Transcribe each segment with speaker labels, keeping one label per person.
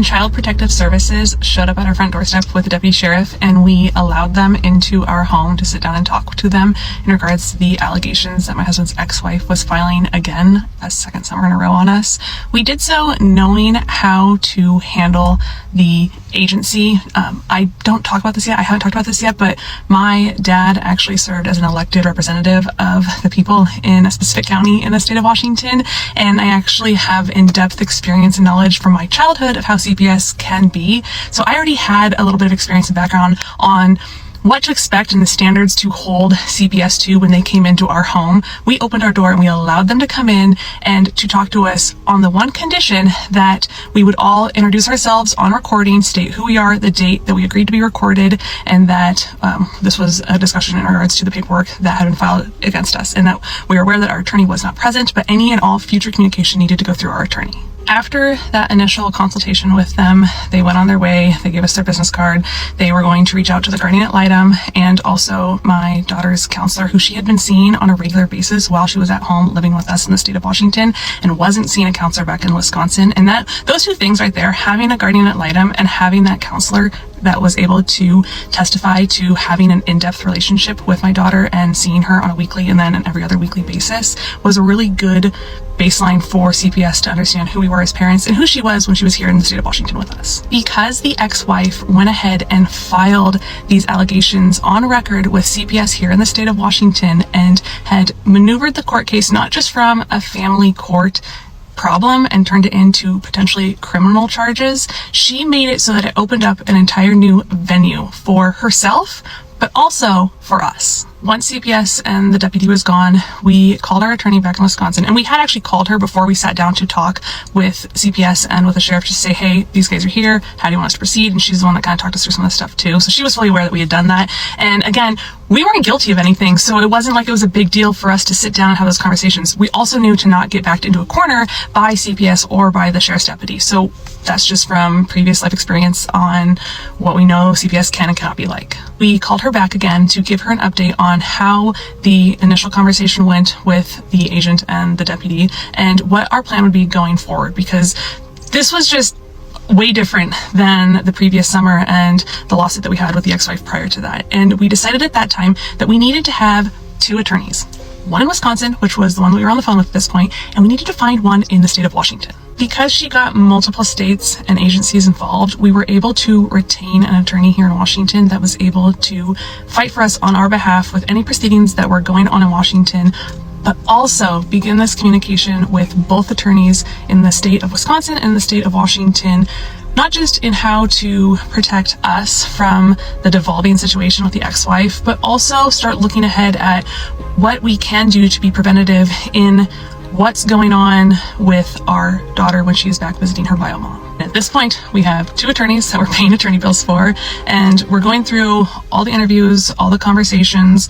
Speaker 1: Child Protective Services showed up at our front doorstep with the deputy sheriff, and we allowed them into our home to sit down and talk to them in regards to the allegations that my husband's ex-wife was filing again a second summer in a row on us. We did so knowing how to handle the agency. I don't talk about this yet. I haven't talked about this yet, but my dad actually served as an elected representative of the people in a specific county in the state of Washington, and I actually have in-depth experience and knowledge from my childhood of how CPS can be. So I already had a little bit of experience and background on what to expect and the standards to hold CPS to when they came into our home. We opened our door and we allowed them to come in and to talk to us on the one condition that we would all introduce ourselves on recording, state who we are, the date that we agreed to be recorded, and that this was a discussion in regards to the paperwork that had been filed against us, and that we were aware that our attorney was not present, but any and all future communication needed to go through our attorney. After that initial consultation with them, they went on their way. They gave us their business card. They were going to reach out to the guardian ad litem and also my daughter's counselor, who she had been seeing on a regular basis while she was at home living with us in the state of Washington and wasn't seeing a counselor back in Wisconsin. And that those two things right there, having a guardian ad litem and having that counselor that was able to testify to having an in-depth relationship with my daughter and seeing her on a weekly and then an every other weekly basis, was a really good baseline for CPS to understand who we were as parents and who she was when she was here in the state of Washington with us. Because the ex-wife went ahead and filed these allegations on record with CPS here in the state of Washington and had maneuvered the court case not just from a family court problem and turned it into potentially criminal charges, she made it so that it opened up an entire new venue for herself, but also for us. Once CPS and the deputy was gone, we called our attorney back in Wisconsin, and we had actually called her before we sat down to talk with CPS and with the sheriff to say, hey, these guys are here, how do you want us to proceed? And she's the one that kind of talked us through some of this stuff too. So she was fully aware that we had done that. And again, we weren't guilty of anything, so it wasn't like it was a big deal for us to sit down and have those conversations. We also knew to not get backed into a corner by CPS or by the sheriff's deputy. So that's just from previous life experience on what we know CPS can and cannot be like. We called her back again to give her an update on how the initial conversation went with the agent and the deputy and what our plan would be going forward, because this was just way different than the previous summer and the lawsuit that we had with the ex-wife prior to that. And we decided at that time that we needed to have two attorneys, one in Wisconsin, which was the one that we were on the phone with at this point, and we needed to find one in the state of Washington. Because she got multiple states and agencies involved, we were able to retain an attorney here in Washington that was able to fight for us on our behalf with any proceedings that were going on in Washington, but also begin this communication with both attorneys in the state of Wisconsin and the state of Washington, not just in how to protect us from the devolving situation with the ex-wife, but also start looking ahead at what we can do to be preventative in what's going on with our daughter when she's back visiting her bio mom. At this point, we have two attorneys that we're paying attorney bills for, and we're going through all the interviews, all the conversations.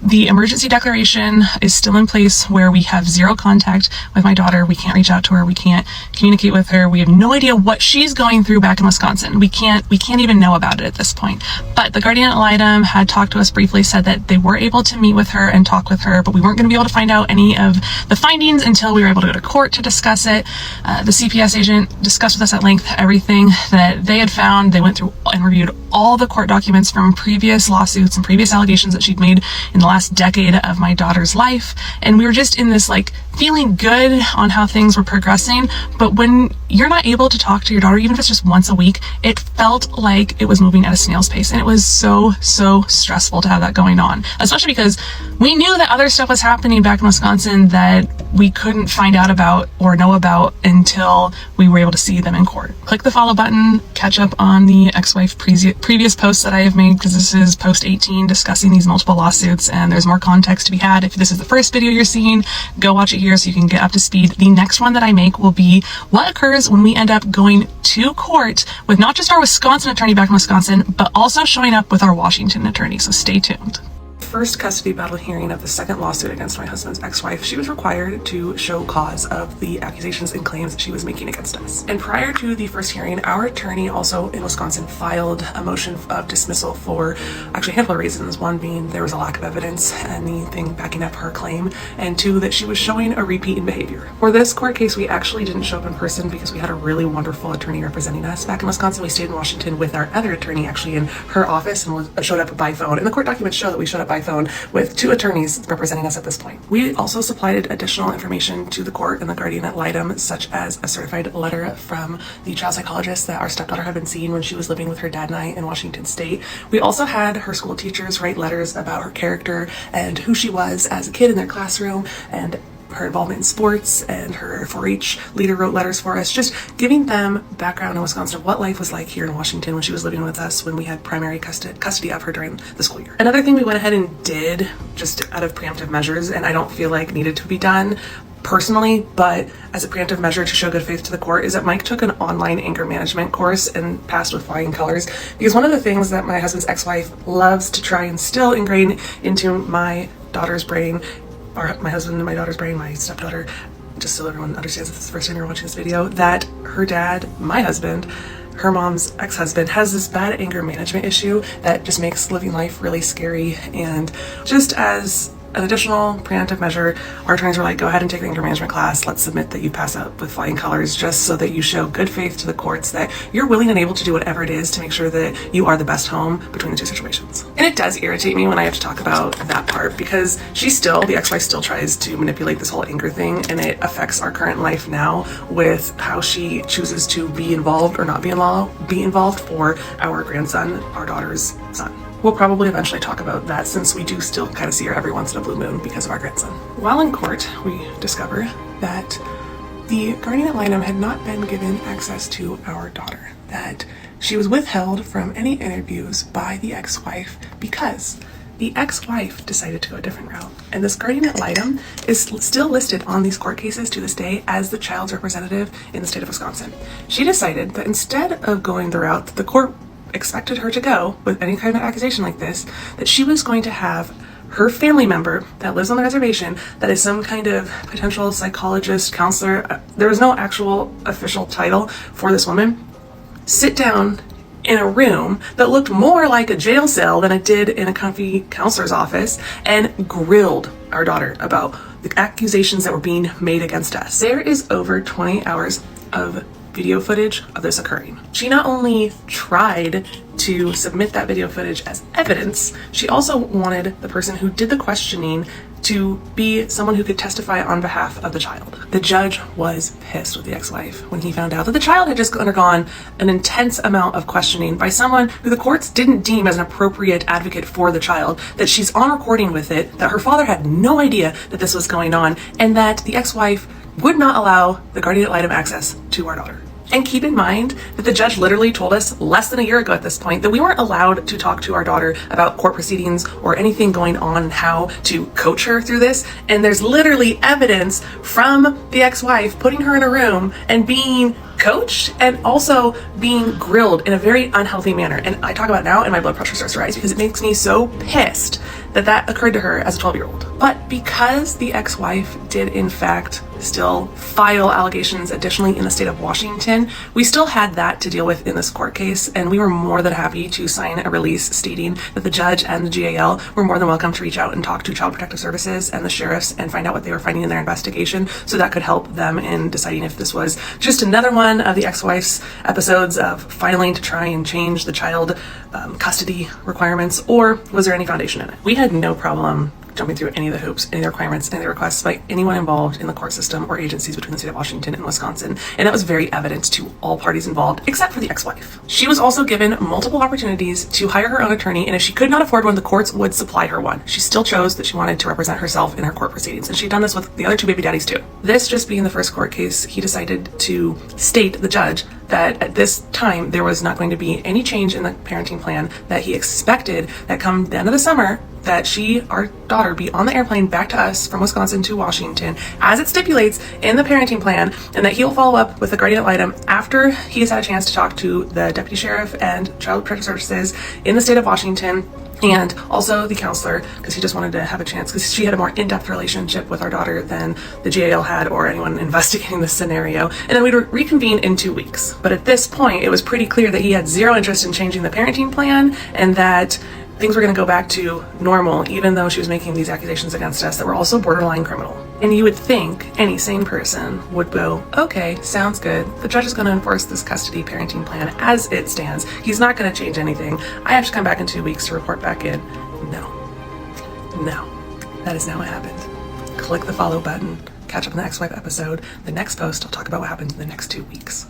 Speaker 1: The emergency declaration is still in place where we have zero contact with my daughter. We can't reach out to her. We can't communicate with her. We have no idea what she's going through back in Wisconsin. We can't even know about it at this point. But the guardian ad litem had talked to us briefly, said that they were able to meet with her and talk with her, but we weren't going to be able to find out any of the findings until we were able to go to court to discuss it. The CPS agent discussed with us at length everything that they had found. They went through and reviewed all the court documents from previous lawsuits and previous allegations that she'd made in the last decade of my daughter's life. And we were just in this feeling good on how things were progressing. But when you're not able to talk to your daughter, even if it's just once a week, it felt like it was moving at a snail's pace. And it was so stressful to have that going on, especially because we knew that other stuff was happening back in Wisconsin that we couldn't find out about or know about until we were able to see them in court. Click the follow button, catch up on the ex-wife previous posts that I have made, because this is post 18 discussing these multiple lawsuits, and there's more context to be had. If this is the first video you're seeing, go watch it here so you can get up to speed. The next one that I make will be what occurs when we end up going to court with not just our Wisconsin attorney back in Wisconsin, but also showing up with our Washington attorney. So stay tuned. first custody battle hearing of the second lawsuit against my husband's ex-wife, she was required to show cause of the accusations and claims that she was making against us. And prior to the first hearing, our attorney also in Wisconsin filed a motion of dismissal for actually a handful of reasons. One being there was a lack of evidence, anything backing up her claim, and two, that she was showing a repeat in behavior. For this court case, we actually didn't show up in person because we had a really wonderful attorney representing us. Back in Wisconsin, we stayed in Washington with our other attorney actually in her office and showed up by phone. And the court documents show that we showed up by phone with 2 attorneys representing us at this point. We also supplied additional information to the court and the guardian ad litem, such as a certified letter from the child psychologist that our stepdaughter had been seeing when she was living with her dad and I in Washington State. We also had her school teachers write letters about her character and who she was as a kid in their classroom, and her involvement in sports, and her 4-H leader wrote letters for us, just giving them background in Wisconsin of what life was like here in Washington when she was living with us when we had primary custody of her during the school year. Another thing we went ahead and did just out of preemptive measures, and I don't feel like needed to be done personally, but as a preemptive measure to show good faith to the court, is that Mike took an online anger management course and passed with flying colors. Because one of the things that my husband's ex-wife loves to try and still ingrain into my daughter's brain, or my husband and my daughter's brain, my stepdaughter, just so everyone understands this is the first time you're watching this video, that her dad, my husband, her mom's ex-husband, has this bad anger management issue that just makes living life really scary. And just as an additional preemptive measure, our attorneys were like, go ahead and take the anger management class. Let's submit that you pass out with flying colors, just so that you show good faith to the courts that you're willing and able to do whatever it is to make sure that you are the best home between the 2 situations. And it does irritate me when I have to talk about that part, because the ex-wife still tries to manipulate this whole anger thing, and it affects our current life now with how she chooses to be involved or not be involved for our grandson, our daughter's son. We'll probably eventually talk about that, since we do still kind of see her every once in a blue moon because of our grandson. While in court, we discover that the guardian ad litem had not been given access to our daughter, that she was withheld from any interviews by the ex-wife because the ex-wife decided to go a different route. And this guardian ad litem is still listed on these court cases to this day as the child's representative in the state of Wisconsin. She decided that instead of going the route that the court expected her to go with any kind of accusation like this, that she was going to have her family member that lives on the reservation, that is some kind of potential psychologist, counselor, there was no actual official title for this woman, sit down in a room that looked more like a jail cell than it did in a comfy counselor's office, and grilled our daughter about the accusations that were being made against us. There is over 20 hours of video footage of this occurring. She not only tried to submit that video footage as evidence, she also wanted the person who did the questioning to be someone who could testify on behalf of the child. The judge was pissed with the ex-wife when he found out that the child had just undergone an intense amount of questioning by someone who the courts didn't deem as an appropriate advocate for the child, that she's on recording with it, that her father had no idea that this was going on, and that the ex-wife would not allow the guardian ad litem access to our daughter. And keep in mind that the judge literally told us less than a year ago at this point that we weren't allowed to talk to our daughter about court proceedings or anything going on and how to coach her through this. And there's literally evidence from the ex-wife putting her in a room and being coached and also being grilled in a very unhealthy manner. And I talk about it now and my blood pressure starts to rise because it makes me so pissed that that occurred to her as a 12-year-old. But because the ex-wife did in fact still file allegations additionally in the state of Washington, we still had that to deal with in this court case, and we were more than happy to sign a release stating that the judge and the GAL were more than welcome to reach out and talk to Child Protective Services and the sheriffs and find out what they were finding in their investigation, so that could help them in deciding if this was just another one of the ex-wife's episodes of filing to try and change the child custody requirements, or was there any foundation in it. We had no problem jumping through any of the hoops, any of the requirements, any of the requests by anyone involved in the court system or agencies between the state of Washington and Wisconsin, and that was very evident to all parties involved except for the ex-wife. She was also given multiple opportunities to hire her own attorney, and if she could not afford one, the courts would supply her one. She still chose that she wanted to represent herself in her court proceedings, and she'd done this with the other 2 baby daddies too. This just being the first court case, he decided to state, the judge, that at this time there was not going to be any change in the parenting plan, that he expected that come the end of the summer that she, our daughter, be on the airplane back to us from Wisconsin to Washington as it stipulates in the parenting plan, and that he'll follow up with the guardian ad litem after he has had a chance to talk to the deputy sheriff and Child Protective Services in the state of Washington And also the counselor, because he just wanted to have a chance, because she had a more in-depth relationship with our daughter than the GAL had or anyone investigating this scenario. And then we'd reconvene in 2 weeks. But at this point, it was pretty clear that he had zero interest in changing the parenting plan and that things were going to go back to normal, even though she was making these accusations against us that were also borderline criminal. And you would think any sane person would go, okay, sounds good. The judge is going to enforce this custody parenting plan as it stands. He's not going to change anything. I have to come back in 2 weeks to report back in. No. That is not what happened. Click the follow button. Catch up on the ex-wife episode. The next post, I'll talk about what happened in the next 2 weeks.